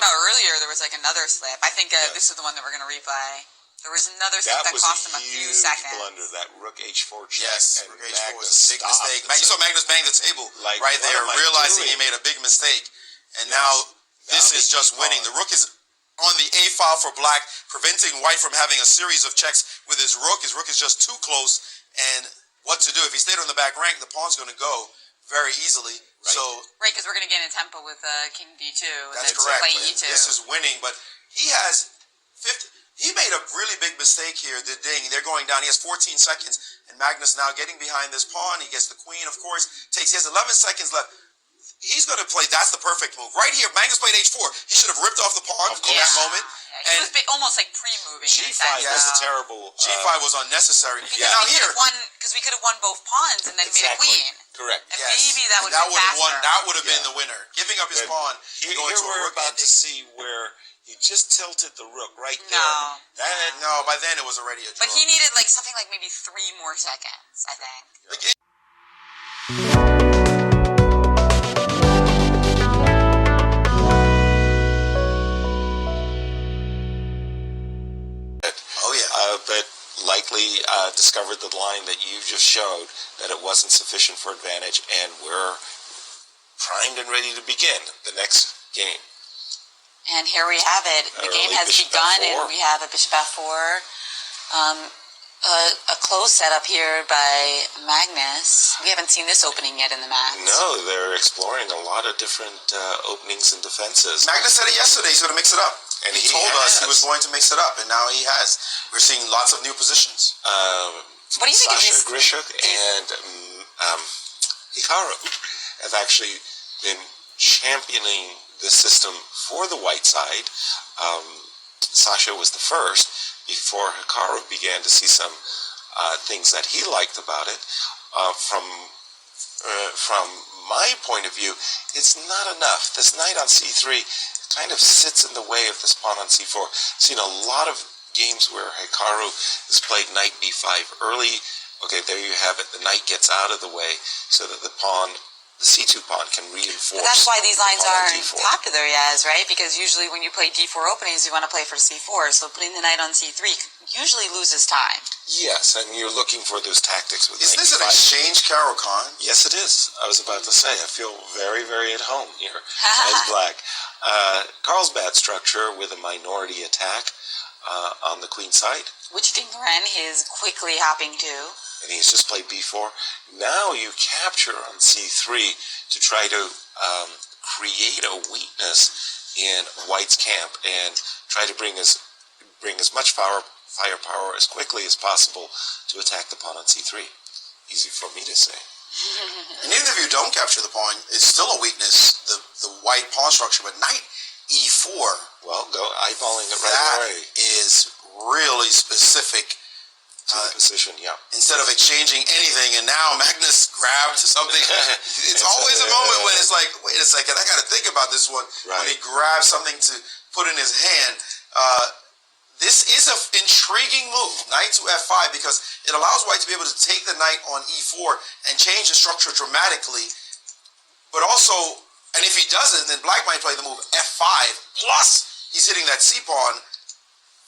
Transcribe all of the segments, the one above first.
about earlier, there was like another slip. I think this is the one that we're going to replay. There was another slip that cost him a few seconds. That was a huge blunder, that rook h4 check. Yes, and rook h4 was a big mistake. You saw Magnus bang the table right there, realizing he made a big mistake. And now this is just winning. The rook is on the A file for black, preventing white from having a series of checks with his rook. His rook is just too close. And what to do? If he stayed on the back rank, the pawn's going to go very easily. Right. So because we're going to get in tempo with king d2. That's correct. Play e2. This is winning, but he has 50. He made a really big mistake here. They're going down. He has 14 seconds, and Magnus now getting behind this pawn. He gets the queen, of course. He has 11 seconds left. He's going to play. That's the perfect move right here. Magnus played h4. He should have ripped off the pawn in that moment. Yeah, he was almost like pre-moving. G5 was a terrible. G5 was unnecessary. Now here, because we could have won both pawns and then made a queen. Correct. And maybe that would have been faster. That would have been the winner. Giving up his pawn. Here we're about to see where he just tilted the rook right there. No, by then it was already a draw. But he needed like something like maybe 3 more seconds, I think. But likely discovered the line that you just showed, that it wasn't sufficient for advantage, and we're primed and ready to begin the next game. And here we have it. The game has begun, and we have a bishop f4. A close setup here by Magnus. We haven't seen this opening yet in the match. No, they're exploring a lot of different openings and defenses. Magnus said it yesterday. He's going to mix it up. And he told us he was going to mix it up, and now he has. We're seeing lots of new positions. What do you think Sasha Grishuk and Hikaru have actually been championing the system for the white side. Sasha was the first before Hikaru began to see some things that he liked about it. From my point of view, it's not enough. This knight on c3 kind of sits in the way of this pawn on c4. I've seen a lot of games where Hikaru has played knight b5 early. Okay, there you have it. The knight gets out of the way so that the pawn, the c2 pawn, can reinforce. But that's why these lines aren't popular, Yaz, right? Because usually when you play d4 openings, you want to play for c4. So putting the knight on c3 usually loses time. Yes, and you're looking for those tactics with Is this an exchange, Carol Khan? Yes, it is. I was about to say, I feel very, very at home here as black. Carlsbad structure with a minority attack on the queen side. Which Liren is quickly hopping to. And he's just played b4. Now you capture on c3 to try to create a weakness in white's camp and try to bring as much firepower as quickly as possible to attack the pawn on c3. Easy for me to say. And even if you don't capture the pawn, it's still a weakness, the white pawn structure. But knight e4, well, go eyeballing it right away. That is really specific to the position, yeah. Instead of exchanging anything, and now Magnus grabbed something. It's always a moment when it's like, wait a second, I got to think about this one. Right. When he grabs something to put in his hand. This is an intriguing move, knight to f5, because it allows white to be able to take the knight on e4 and change the structure dramatically. But also, and if he doesn't, then black might play the move f5, plus he's hitting that c-pawn.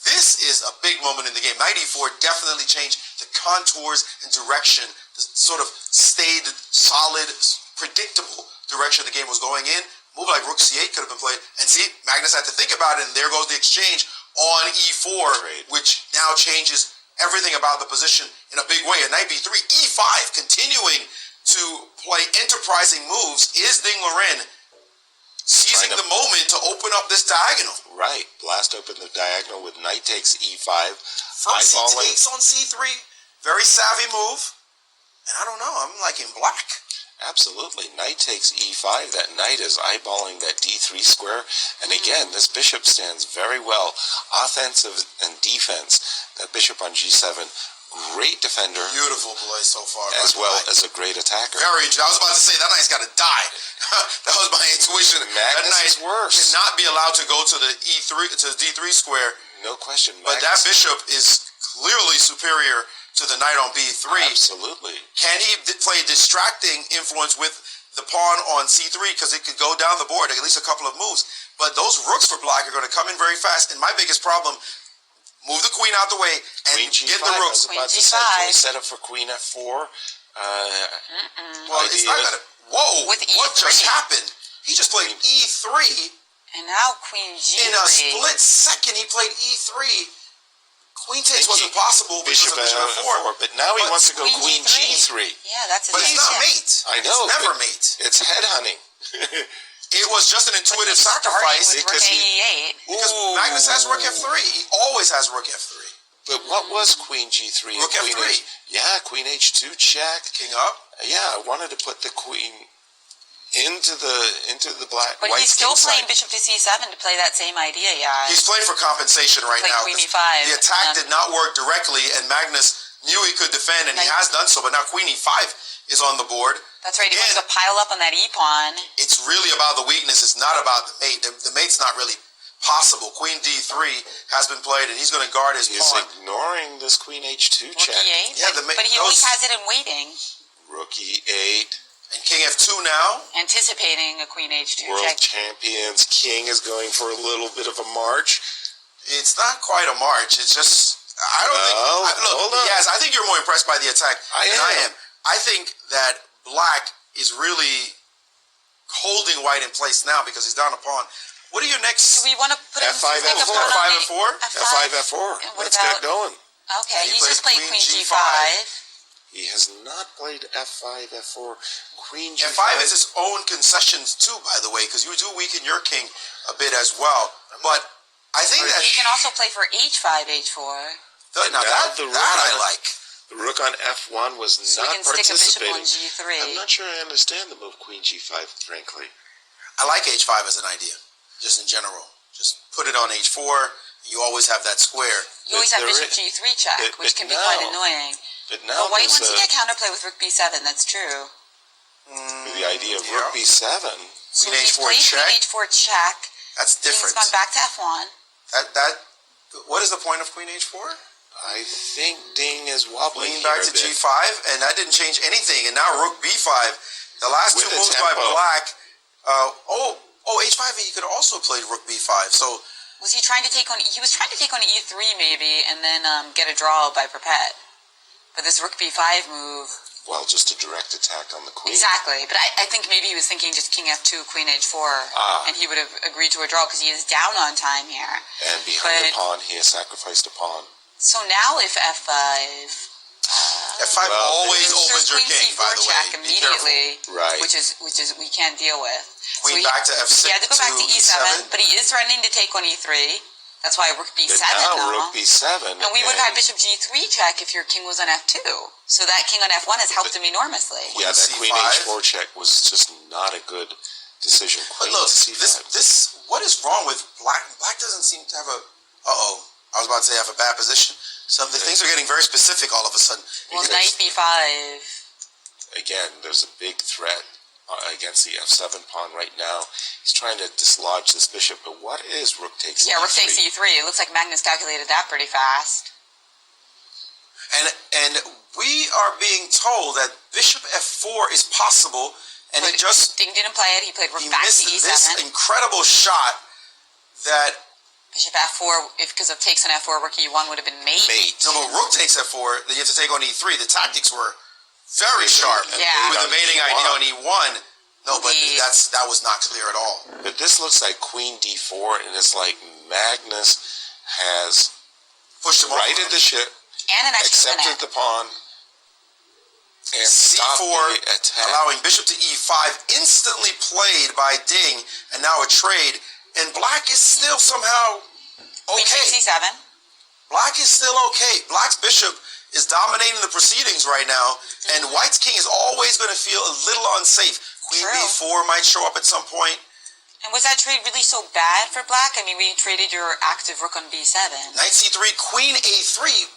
This is a big moment in the game. Knight e4 definitely changed the contours and direction, the sort of stayed solid, predictable direction the game was going in. Move like rook c8 could have been played. And see, Magnus had to think about it, and there goes the exchange on e4, which now changes everything about the position in a big way. And knight b3, e5, continuing to play enterprising moves, is Liren seizing the moment to open up this diagonal. Right, blast open the diagonal with knight takes e5. First he takes on c3, very savvy move. And I don't know, I'm liking black. Absolutely. Knight takes e5. That knight is eyeballing that d3 square. And again, this bishop stands very well. Offensive and defense. That bishop on g7. Great defender. Beautiful play so far. As well as a great attacker. Very interesting. I was about to say, that knight's got to die. That was my intuition. That knight cannot be allowed to go to the e3, to the d3 square. No question. But that bishop is clearly superior to the knight on b3. Absolutely. Can he play distracting influence with the pawn on c3, because it could go down the board, at least a couple of moves. But those rooks for black are going to come in very fast. And my biggest problem, move the queen out the way and Queen G5. get the rooks. I was about to say, can we set up for Queen F4? Well, it's not going to... Whoa, With what E3. just happened? He just played E3. And now Queen G3. In a split second, he played E3. Queen takes wasn't possible because Bishop of Bishop F4, but now he wants to go Queen G3. Yeah, that's his But it's not idea. mate. I know. It's never mate. It's headhunting. It was just an intuitive But he's sacrifice starting with because rook he- A8. because Magnus has rook F3. He always has rook F3. But what was Queen G3? Rook Queen F3. Yeah, Queen H2 check. King up. Yeah, I wanted to put the queen into the black. But white he's still king playing side. bishop to C7 to play that same idea, yeah. He's playing for compensation right Play now. Queen 'Cause E5. The attack Yeah. did not work directly, and Magnus knew he could defend, and he has done so. But now Queen E5 is on the board. That's right, he wants Again, to pile up on that E-pawn. it's really about the weakness. It's not about the mate. The mate's not really possible. Queen D3 has been played, and he's going to guard his He's pawn. ignoring this Queen H2 Rook check. E8. Yeah, but he always has it in waiting, Rook E8. And King F2 now. anticipating a Queen H2 World check. champions. King is going for a little bit of a march. It's not quite a march. It's just I don't think. hold on. Yes, I think you're more impressed by the attack than I am. I think that black is really holding white in place now because he's down a pawn. What are your next? Do we want to put him F5, take a F4. pawn on F5, the- F4? F5, F4. And what Let's about- get going. Okay, He he's plays just playing Queen Queen G5. G5. He has not played F5, F4. Queen G5. F5 is its own concessions too, by the way, because you do weaken your king a bit as well. But I think that He can also play for H5, H4. now that I like. The rook on F1 was So we not can stick a bishop participating. on G3. I'm not sure I understand the move Queen G5, frankly. I like H5 as an idea, just in general. Just put it on H4. You always have that square. You always have there bishop is- G3 check, but which can be now- quite annoying. But now But white there's wants to get counterplay with rook B7, that's true. the idea of rook B7. So Queen he H4 played check. Queen H4 check. That's King's different. gone back to F1. What is the point of Queen H4? I think Ding is wobbling Lean here back a to bit. G5, and that didn't change anything. And now Rook B5. The last With two the moves by tempo. black. H5. He could also play Rook B5. So Was he trying to take on? He was trying to take on E3 maybe, and then get a draw by Perpet. But this Rook B5 move, Well, just a direct attack on the queen. exactly. But I think maybe he was thinking just King F2, Queen H4, and he would have agreed to a draw because he is down on time here. And behind the But- pawn, he has sacrificed a pawn. So now if F5, F5 Well, always there's opens your Queen king, by C4 the check way. Be immediately, Right. which is we can't deal with. Queen so back to F6 He had to go back to to E7, E7. but he is threatening to take on E3. That's why Rook B7 But now now. rook B7. And we would have had Bishop G3 check if your king was on F2. So that king on F1 has helped him enormously. Yeah, that Queen Queen C5. H4 check was just not a good decision. But Queen look, C5. this what is wrong with black? Black doesn't seem to have a. I was about to say have a bad position. Some the things are getting very specific all of a sudden. Well, Because- knight B5. Again, there's a big threat against the F7 pawn right now. He's trying to dislodge this bishop, but what is rook takes Yeah, rook takes E3. It looks like Magnus calculated that pretty fast. And we are being told that Bishop F4 is possible, and But he just Ding didn't play it. He played rook he back to missed this E7. incredible shot that Bishop F4, if because of takes on F4, rook E1 would have been mate. no, but Rook takes F4. Then you have to take on E3. The tactics were very sharp Yeah. with the mating idea on E1. No, but Indeed. that was not clear at all. But this looks like Queen D4, and it's like Magnus has Pushed him righted over. the ship, And an extra accepted minute. the pawn, and stopped C4, the attack. allowing Bishop to E5, instantly played by Ding, and now a trade. And Black is still somehow Queen okay. takes E7. Black is still okay. Black's bishop is dominating the proceedings right now, and White's king is always going to feel a little unsafe. Queen True. B4 might show up at some point. And was that trade really so bad for black? I mean, we traded your active rook on B7. Knight C3, Queen A3.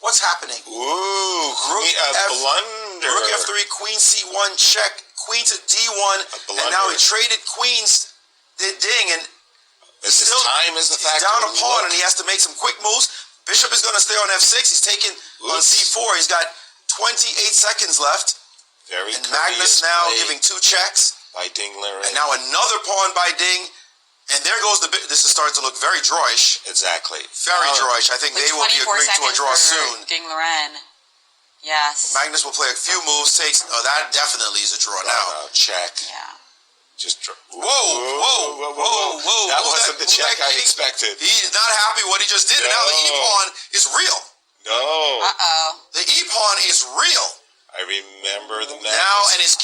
What's happening? Ooh, queen, a F- blunder. Rook F3, Queen C1, check. Queen to D1, blunder. and now he traded queens. Ding, and This is still, time is the he's factor. down a pawn, Look. and he has to make some quick moves. Bishop is going to stay on F6. He's taking on Oops. C4. He's got 28 seconds left. Very And courteous Magnus now play giving two checks. by Ding Liren. And now another pawn by Ding. And there goes this is starting to look very drawish. Exactly. Very drawish. I think With they will be 24 agreeing to a seconds draw for soon. Ding Liren. Yes. Magnus will play a few moves, takes... Oh, that definitely is a draw now. Check. Yeah. Just Whoa. That wasn't the check I expected. He's not happy what he just did. And now the E-pawn is real. No. Uh-oh. The E-pawn is real. I remember the Magnus. Now, and his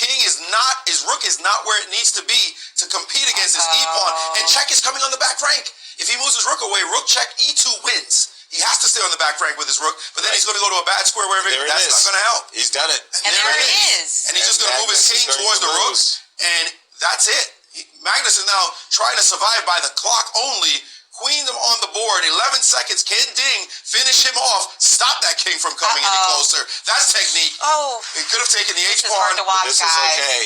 rook is not where it needs to be to compete against his E-pawn. And check is coming on the back rank. If he moves his rook away, rook check E2 wins. He has to stay on the back rank with his rook, but then he's going to go to a bad square wherever that's not going to help. He's done it. And there it is. And he's just going to move his king towards the rook, and that's it. Magnus is now trying to survive by the clock only. Queen them on the board, 11 seconds. Can Ding finish him off? Stop that king from coming any closer. That's technique. Oh. He could have taken the This is H-pawn. hard to watch, This guys. is okay.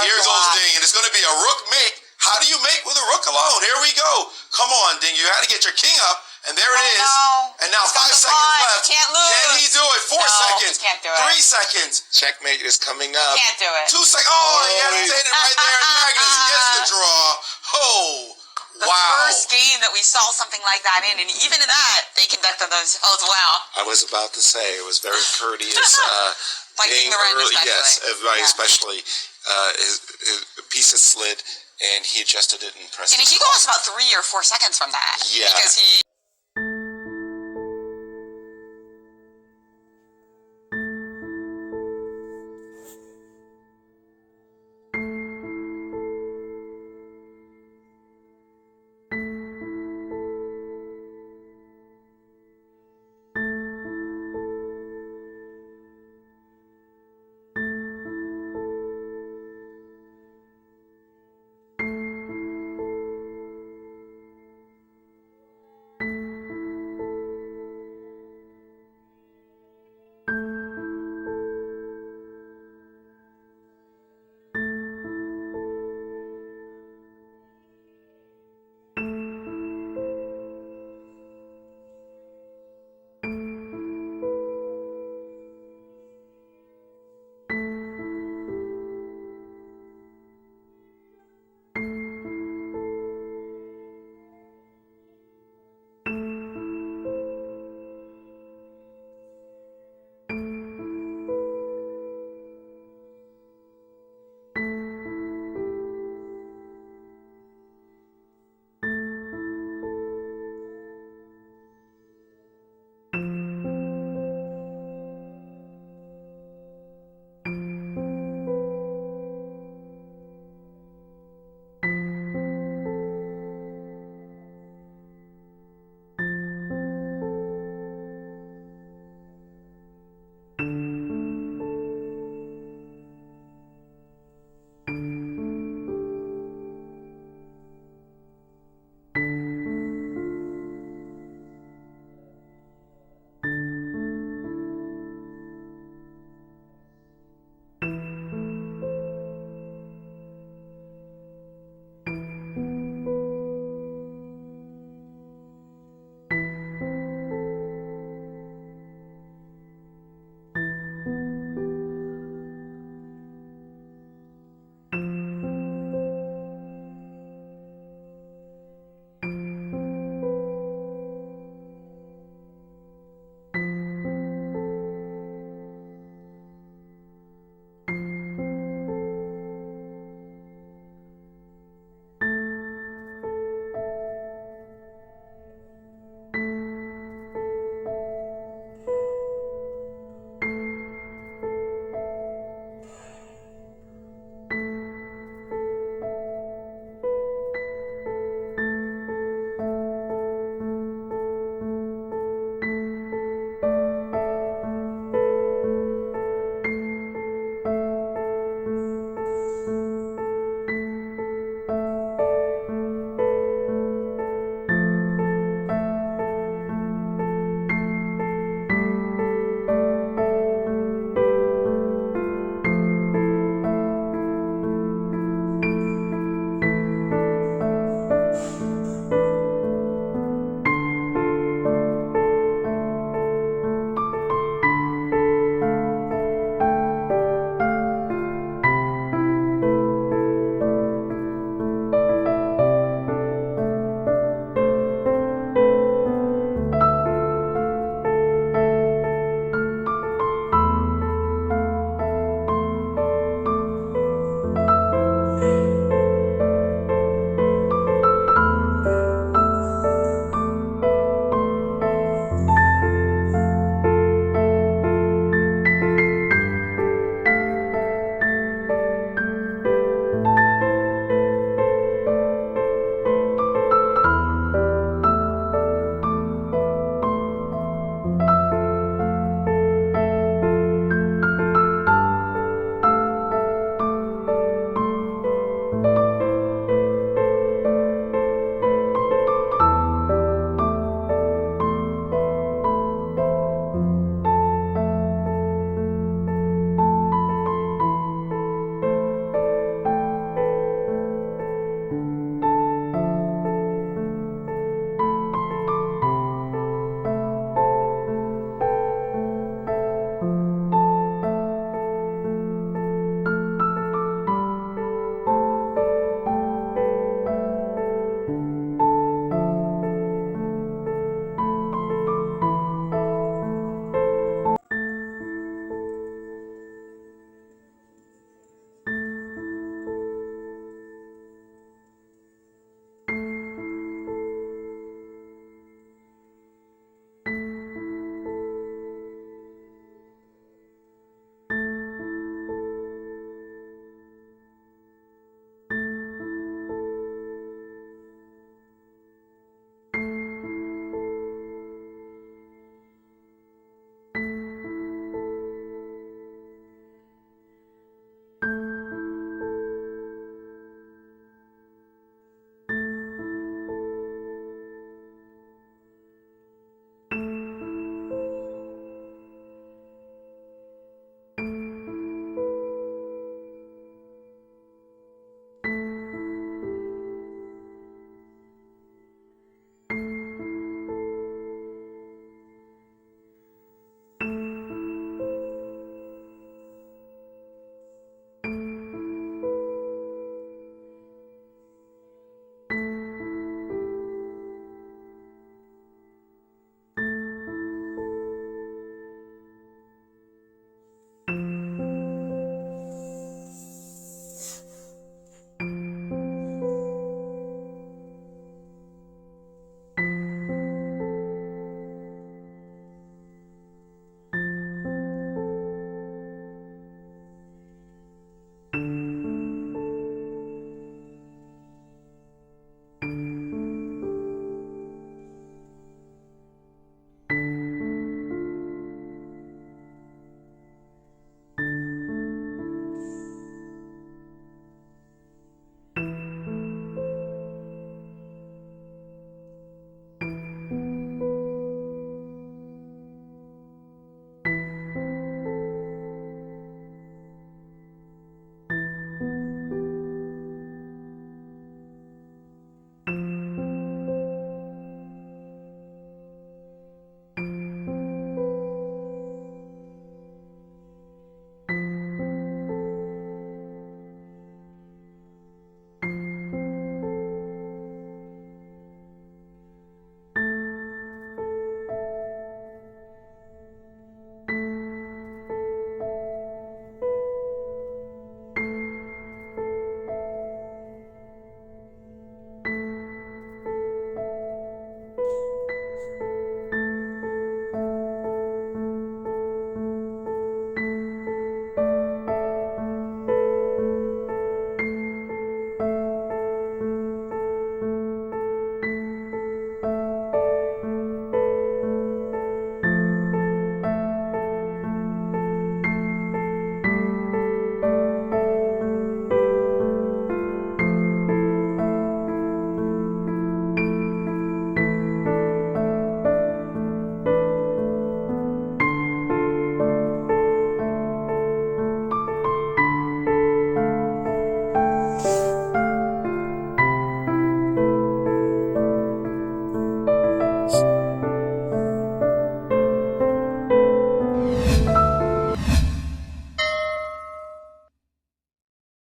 Here goes Ding, and it's going to be a rook make. How do you make with a rook alone? Here we go. Come on, Ding. You had to get your king up, and there it is. No. And now He's got 5 the seconds pawn. left. He can't lose. Can he do it? 4 No, seconds. he can't do it. 3 seconds. Checkmate is coming up. Can't do it. 2 seconds. Oh, he hesitated right there, and Magnus gets the draw. Oh, The wow. first game that we saw something like that in, and even in that, they conducted themselves well. I was about to say it was very courteous. Like Ding Liren especially. Yes, Yeah. especially his pieces slid, and he adjusted it and pressed. And he lost about 3 or 4 seconds from that. Yeah. Because he